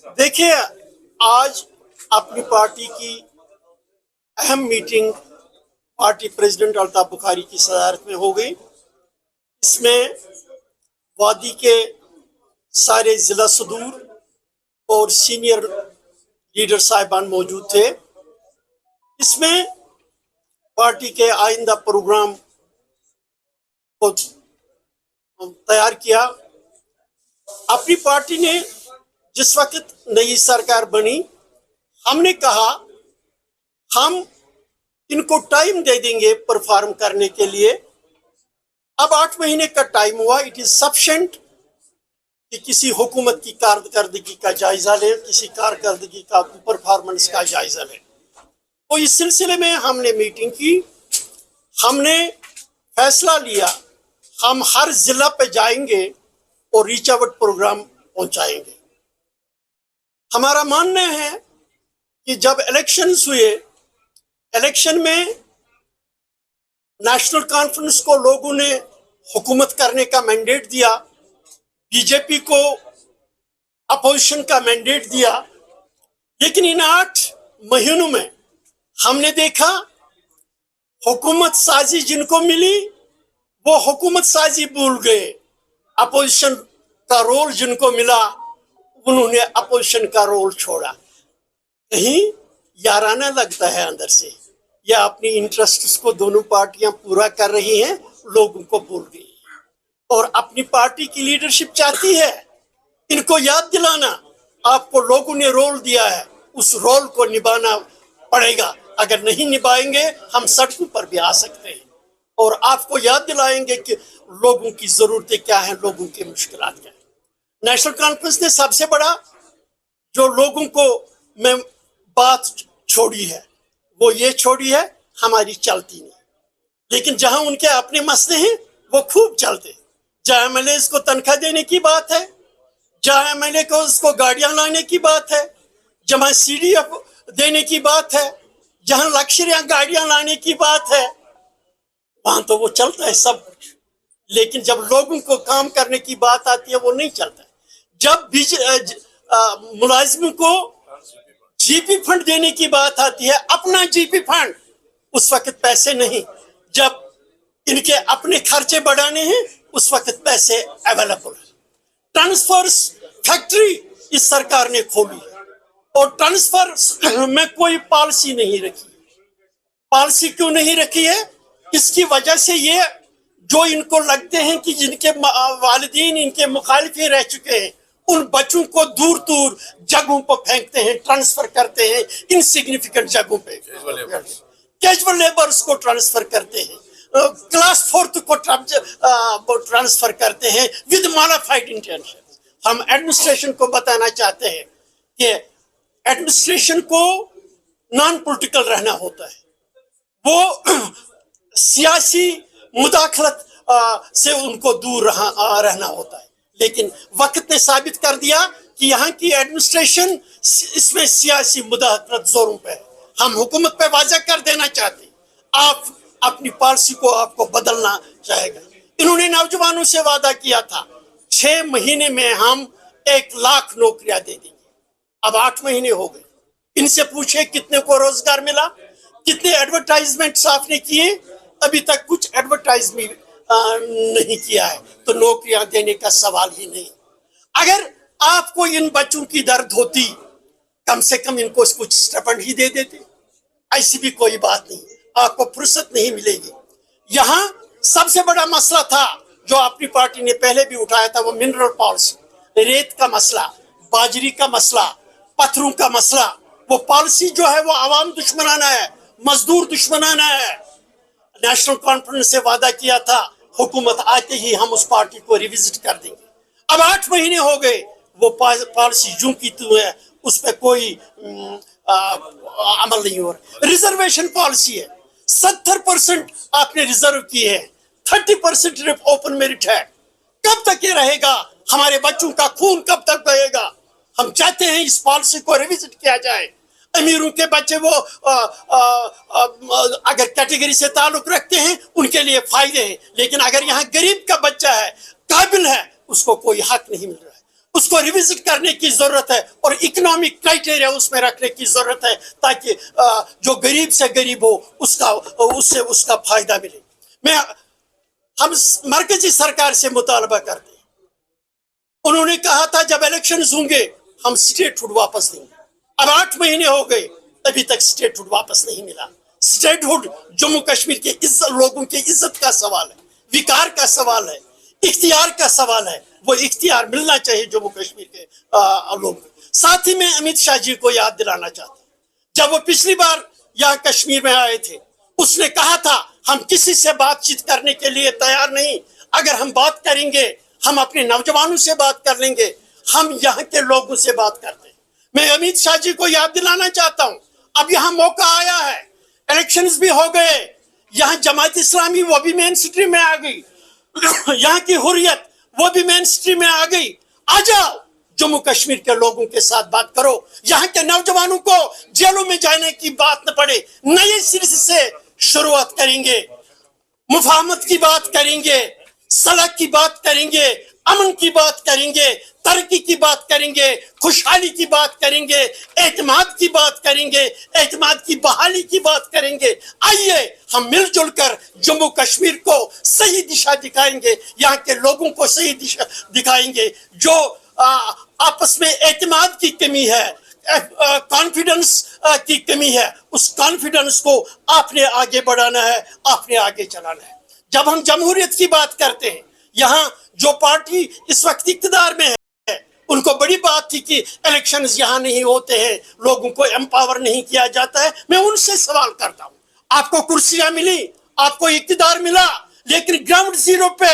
देखिए, आज अपनी पार्टी की अहम meeting party president Altaf Bukhari की सदारत में हो गई। इसमें वादी के सारे ज़िला सदूर और सीनियर लीडर साहिबान मौजूद थे। इसमें पार्टी के आइंदा प्रोग्राम को तैयार किया। अपनी पार्टी ने जिस वक्त नई सरकार बनी, हमने कहा हम इनको टाइम दे देंगे परफॉर्म करने के लिए। अब 8 महीने का टाइम हुआ। इट इज सफिशिएंट कि किसी हुकूमत की कारकर्दगी का जायजा लें, किसी कारकर्दगी का परफॉर्मेंस का जायजा लें। तो इस सिलसिले में हमने मीटिंग की। हमने फैसला लिया हम हर जिला पे जाएंगे और रीच आउट प्रोग्राम पहुंचाएंगे। हमारा मानना है कि जब इलेक्शंस हुए, इलेक्शन में नेशनल कॉन्फ्रेंस को लोगों ने हुकूमत करने का मैंडेट दिया, बीजेपी को अपोजिशन का मैंडेट दिया, लेकिन इन 8 महीनों में हमने देखा हुकूमत साजी जिनको मिली वो हुकूमत साजी भूल गए। अपोजिशन का रोल जिनको मिला उन्होंने अपोजिशन का रोल छोड़ा। कहीं याराना लगता है अंदर से, या अपनी इंटरेस्ट्स को दोनों पार्टियां पूरा कर रही हैं, लोगों को भूल गई। और अपनी पार्टी की लीडरशिप चाहती है इनको याद दिलाना, आपको लोगों ने रोल दिया है, उस रोल को निभाना पड़ेगा। अगर नहीं निभाएंगे हम सड़कों पर भी आ सकते हैं और आपको याद दिलाएंगे कि लोगों की जरूरतें क्या हैं, लोगों की मुश्किलात क्या हैं। नेशनल कॉन्फ्रेंस ने सबसे बड़ा जो लोगों को में बात छोड़ी है वो ये छोड़ी है हमारी चलती नहीं, लेकिन जहां उनके अपने मसले हैं वो खूब चलते। जहां एमएलए को तनख्वाह देने की बात है, जहां एमएलए को उसको गाड़ियां लाने की बात है, जहां सीडीएफ देने की बात है, जहां लग्जरियां गाड़ियां लाने की बात है, वहां तो वो चलता है सब कुछ। लेकिन जब लोगों को काम करने की बात आती है वो नहीं चलता है। जब मुलाजिमों को जीपी फंड देने की बात आती है, अपना जीपी फंड, उस वक्त पैसे नहीं। जब इनके अपने खर्चे बढ़ाने हैं उस वक्त पैसे अवेलेबल है। ट्रांसफर्स फैक्ट्री इस सरकार ने खोली है और ट्रांसफर में कोई पॉलिसी नहीं रखी। पॉलिसी क्यों नहीं रखी है? इसकी वजह से ये जो इनको लगते हैं कि जिनके वालिदीन इनके मुखालिफे रह चुके हैं, उन बच्चों को दूर दूर जगहों पर फेंकते हैं, ट्रांसफर करते हैं इनसिग्निफिकेंट जगहों पे। कैजुअल लेबर्स को ट्रांसफर करते हैं, क्लास 4th को ट्रांसफर करते हैं विद मॉडिफाइड इंटेंशन। हम एडमिनिस्ट्रेशन को बताना चाहते हैं कि एडमिनिस्ट्रेशन को नॉन पॉलिटिकल रहना होता है। वो सियासी मुदाखलत से उनको दूर रहना होता है। लेकिन वक्त ने साबित कर दिया कि यहाँ की एडमिनिस्ट्रेशन इसमें सियासी मुदाखलत जोरों पे है। हम हुकूमत पे वाज़ा कर देना चाहते हैं, आप अपनी पॉलिसी को आपको बदलना चाहेगा। इन्होंने नौजवानों से वादा किया था 6 महीने में हम 1 लाख नौकरियां दे देंगे। अब 8 महीने हो गए। इनसे पूछे कितने को रोजगार मिला, कितने एडवर्टाइजमेंट्स आपने किए? अभी तक कुछ एडवर्टाइजमेंट नहीं किया है, तो नौकरियां देने का सवाल ही नहीं। अगर आपको इन बच्चों की दर्द होती, कम से कम इनको कुछ स्टाइपेंड ही दे देते। ऐसी भी कोई बात नहीं, आपको फुर्सत नहीं मिलेगी। यहाँ सबसे बड़ा मसला था जो अपनी पार्टी ने पहले भी उठाया था, वो मिनरल पॉलिसी, रेत का मसला, बाजरी का मसला, पत्थरों का मसला। वो पॉलिसी जो है वो आवाम दुश्मनाना है, मजदूर दुश्मनाना है। नेशनल कॉन्फ्रेंस से वादा किया था हुकूमत आते ही हम उस पार्टी को रिविजिट कर देंगे। अब 8 महीने हो गए, वो पॉलिसी यूं की त्यों है, उस पर कोई अमल नहीं हो रहा। रिजर्वेशन पॉलिसी है, 70% आपने रिजर्व की है, 30% ओपन मेरिट है। कब तक ये रहेगा? हमारे बच्चों का खून कब तक बहेगा? हम चाहते हैं इस पॉलिसी को रिविजिट किया जाए। अमीरों के बच्चे वो अगर कैटेगरी से ताल्लुक रखते हैं उनके लिए फायदे हैं, लेकिन अगर यहाँ गरीब का बच्चा है, काबिल है, उसको कोई हक नहीं मिल रहा है। اس کو ریوزٹ کرنے کی ضرورت ہے اور اکنامک کرائٹیریا اس میں رکھنے کی ضرورت ہے تاکہ جو غریب سے غریب ہو اس کا فائدہ ملے. ہم مرکزی سرکار سے مطالبہ کرتے ہیں. انہوں نے کہا تھا جب الیکشنز ہوں گے ہم اسٹیٹ ہوڈ واپس دیں گے. اب 8 مہینے ہو گئے ابھی تک اسٹیٹ ہوڈ واپس نہیں ملا. اسٹیٹ ہوڈ جموں کشمیر کے لوگوں کی عزت کا سوال ہے, وقار کا سوال ہے, اختیار کا سوال ہے. وہ اختیار ملنا چاہیے جموں کشمیر کے لوگوں کو. ساتھ ہی میں امت شاہ جی کو یاد دلانا چاہتا ہوں, جب وہ پچھلی بار یہاں کشمیر میں آئے تھے اس نے کہا تھا ہم کسی سے بات چیت کرنے کے لیے تیار نہیں, اگر ہم بات کریں گے ہم اپنے نوجوانوں سے بات کر لیں گے, ہم یہاں کے لوگوں سے بات کرتے ہیں. میں امت شاہ جی کو یاد دلانا چاہتا ہوں اب یہاں موقع آیا ہے, الیکشنز بھی ہو گئے, یہاں جماعت اسلامی وہ بھی مین سٹریم میں آ گئی, یہاں کی حریت وہ بھی مین سٹریم میں آ گئی. آ جاؤ جموں کشمیر کے لوگوں کے ساتھ بات کرو, یہاں کے نوجوانوں کو جیلوں میں جانے کی بات نہ پڑے, نئے سرے سے شروعات کریں گے, مفاہمت کی بات کریں گے, صلح کی بات کریں گے, امن کی بات کریں گے, ترقی کی بات کریں گے, خوشحالی کی بات کریں گے, اعتماد کی بات کریں گے, اعتماد کی بحالی کی بات کریں گے. آئیے ہم مل جل کر جموں کشمیر کو صحیح دشا دکھائیں گے, یہاں کے لوگوں کو صحیح دشا دکھائیں گے. جو آپس میں اعتماد کی کمی ہے, کانفیڈنس کی کمی ہے, اس کانفیڈنس کو آپ نے آگے بڑھانا ہے, آپ نے آگے چلانا ہے. جب ہم جمہوریت کی بات کرتے ہیں, یہاں جو پارٹی اس وقت اقتدار میں ہے ان کو بڑی بات تھی کہ الیکشنز یہاں نہیں ہوتے ہیں, لوگوں کو امپاور نہیں کیا جاتا ہے. میں ان سے سوال کرتا ہوں, آپ کو کرسیاں ملی, آپ کو اقتدار ملا, لیکن گراؤنڈ زیرو پہ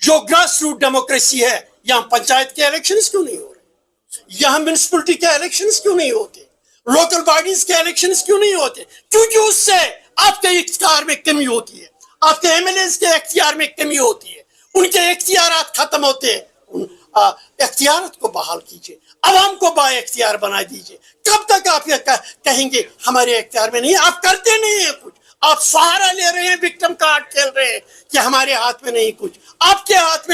جو گراس روٹ ڈیموکریسی ہے, یہاں پنچایت کے الیکشنز کیوں نہیں ہو رہے, یہاں میونسپلٹی کے الیکشنز کیوں نہیں ہوتے, لوکل باڈیز کے الیکشنز کیوں نہیں ہوتے؟ کیونکہ اس سے آپ کے اختیار میں کمی ہوتی ہے, آپ کے ایم ایل ایز کے اختیار میں کمی ہوتی ہے, ان کے اختیارات ختم ہوتے ہیں. اختیارات کو بحال کیجئے, عوام کو با اختیار بنا دیجئے. کب تک آپ یہ کہیں گے ہمارے اختیار میں نہیں؟ آپ کرتے نہیں ہیں کچھ, آپ سہارا لے رہے ہیں, وکٹم کارڈ کھیل رہے ہیں کہ ہمارے ہاتھ میں نہیں کچھ. آپ کے ہاتھ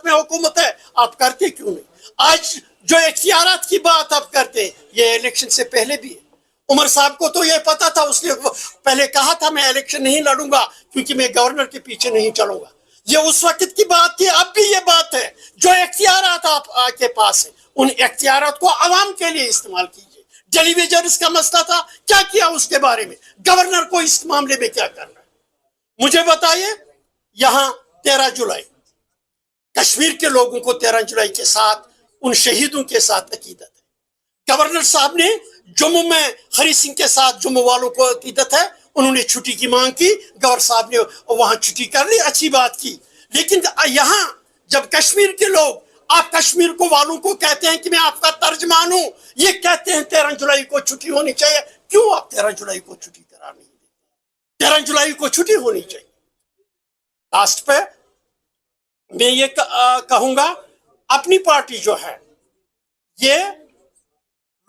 میں حکومت ہے, آپ کرتے کیوں نہیں؟ آج جو اختیارات کی بات آپ کرتے ہیں یہ الیکشن سے پہلے بھی ہے. عمر صاحب کو تو یہ پتا تھا, اس نے پہلے کہا تھا میں الیکشن نہیں لڑوں گا کیونکہ میں گورنر کے پیچھے نہیں چلوں گا. یہ اس وقت کی بات تھی, اب بھی یہ بات ہے. جو اختیارات آپ کے پاس ہیں ان اختیارات کو عوام کے لیے استعمال کیجئے. ٹیلی ویژنز کا مسئلہ تھا, کیا کیا اس کے بارے میں؟ گورنر کو اس معاملے میں کیا کرنا ہے مجھے بتائیے. یہاں 13 جولائی کشمیر کے لوگوں کو 13 جولائی کے ساتھ ان شہیدوں کے ساتھ عقیدت ہے. گورنر صاحب نے جموں میں ہری سنگھ کے ساتھ جموں والوں کو عقیدت ہے, انہوں نے چھٹی کی مانگ کی, گورنر صاحب نے وہاں چھٹی کر لی, اچھی بات کی. لیکن یہاں جب کشمیر کے لوگ آپ کشمیر کو والوں کو کہتے ہیں کہ میں آپ کا ترجمان ہوں, یہ کہتے ہیں 13 جولائی کو چھٹی ہونی چاہیے, کیوں آپ 13 جولائی کو چھٹی کرا نہیں دیتے؟ 13 جولائی کو چھٹی ہونی چاہیے. لاسٹ پہ میں یہ کہوں گا, اپنی پارٹی جو ہے یہ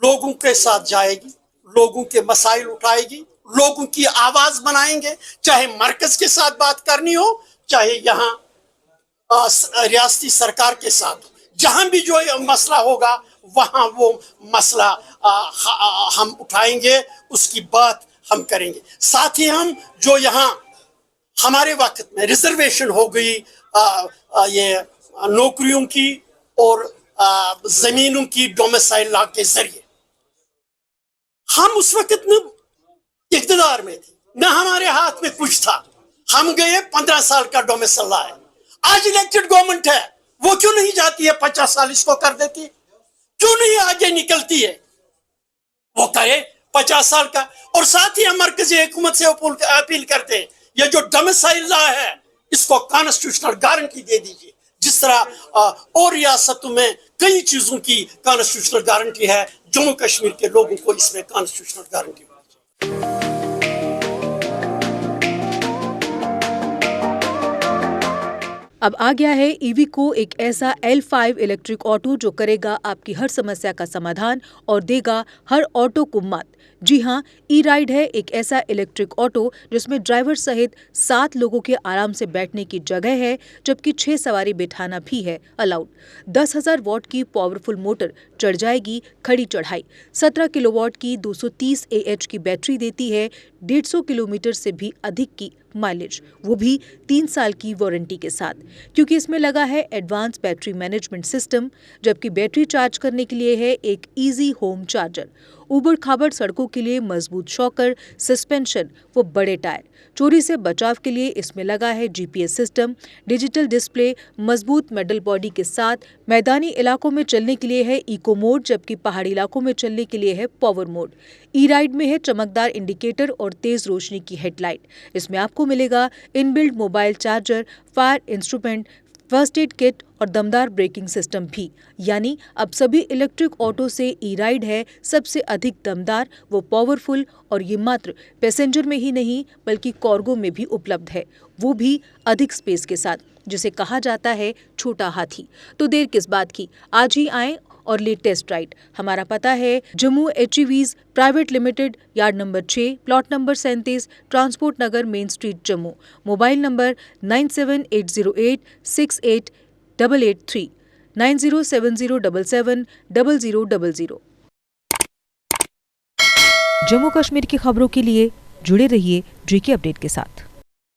لوگوں کے ساتھ جائے گی, لوگوں کے مسائل اٹھائے گی, لوگوں کی آواز بنائیں گے, چاہے مرکز کے ساتھ بات کرنی ہو, چاہے یہاں ریاستی سرکار کے ساتھ. جہاں بھی جو مسئلہ ہوگا وہاں وہ مسئلہ ہم اٹھائیں گے, اس کی بات ہم کریں گے. ساتھ ہی ہم جو یہاں ہمارے وقت میں ریزرویشن ہو گئی یہ نوکریوں کی اور زمینوں کی ڈومیسائل لا کے ذریعے, ہم اس وقت میں اقتدار میں تھے, نہ ہمارے ہاتھ میں کچھ تھا, ہم گئے 15 سال کا ڈومیسائل لا ہے. آج الیکٹڈ گورنمنٹ ہے, وہ کیوں نہیں جاتی ہے 50 سال اس کو کر دیتی ہے؟ کیوں نہیں آگے نکلتی ہے؟ وہ کرے 50 سال کا. اور ساتھ ہی ہم مرکزی حکومت سے اپیل کرتے ہیں یہ جو ڈومیسائل لا ہے اس کو کانسٹیٹیوشنل گارنٹی دے دیجیے, جس طرح اور ریاستوں میں کئی چیزوں کی کانسٹیٹیوشنل گارنٹی ہے, جموں کشمیر کے لوگوں کو اس میں کانسٹیٹیوشنل گارنٹی अब आ गया है ईवीको, एक ऐसा L5 इलेक्ट्रिक ऑटो जो करेगा आपकी हर समस्या का समाधान और देगा हर ऑटो को मात। जी हाँ, ई राइड है एक ऐसा इलेक्ट्रिक ऑटो जिसमें ड्राइवर सहित 7 लोगों के आराम से बैठने की जगह है, जबकि 6 सवारी बिठाना भी है अलाउड। 10,000 वॉट की पावरफुल मोटर चढ़ जाएगी खड़ी चढ़ाई। 17 किलोवाट की 230 AH की बैटरी देती है 150 किलोमीटर से भी अधिक की माइलेज, वो भी 3 साल की वारंटी के साथ, क्योंकि इसमें लगा है एडवांस बैटरी मैनेजमेंट सिस्टम। जबकि बैटरी चार्ज करने के लिए है एक इजी होम चार्जर। उबड़ खाबड़ सड़कों के लिए मजबूत शॉकर, सस्पेंशन व बड़े टायर। चोरी से बचाव के लिए इसमें लगा है GPS सिस्टम, डिजिटल डिस्प्ले, मजबूत मेटल बॉडी के साथ। मैदानी इलाकों में चलने के लिए है इको मोड, जबकि पहाड़ी इलाकों में चलने के लिए है पावर मोड। ई राइड में है चमकदार इंडिकेटर और तेज रोशनी की हेडलाइट। इसमें आपको मिलेगा inbuilt mobile charger, fire instrument, first aid kit और दमदार ब्रेकिंग सिस्टम भी। यानी अब सभी इलेक्ट्रिक ऑटो से ई राइड है सबसे अधिक दमदार व पावरफुल, और ये मात्र पैसेंजर में ही नहीं बल्कि कार्गो में भी उपलब्ध है, वो भी अधिक स्पेस के साथ, जिसे कहा जाता है छोटा हाथी। तो देर किस बात की, आज ही आएं और ले टेस्ट राइड। हमारा पता है Jammu HEVs private limited, yard number 6, plot number 37, transport Nagar, main street, Jammu. Mobile number 9780868883, 9070770000। Jammu Kashmir की खबरों के लिए जुड़े रहिए JK अपडेट के साथ।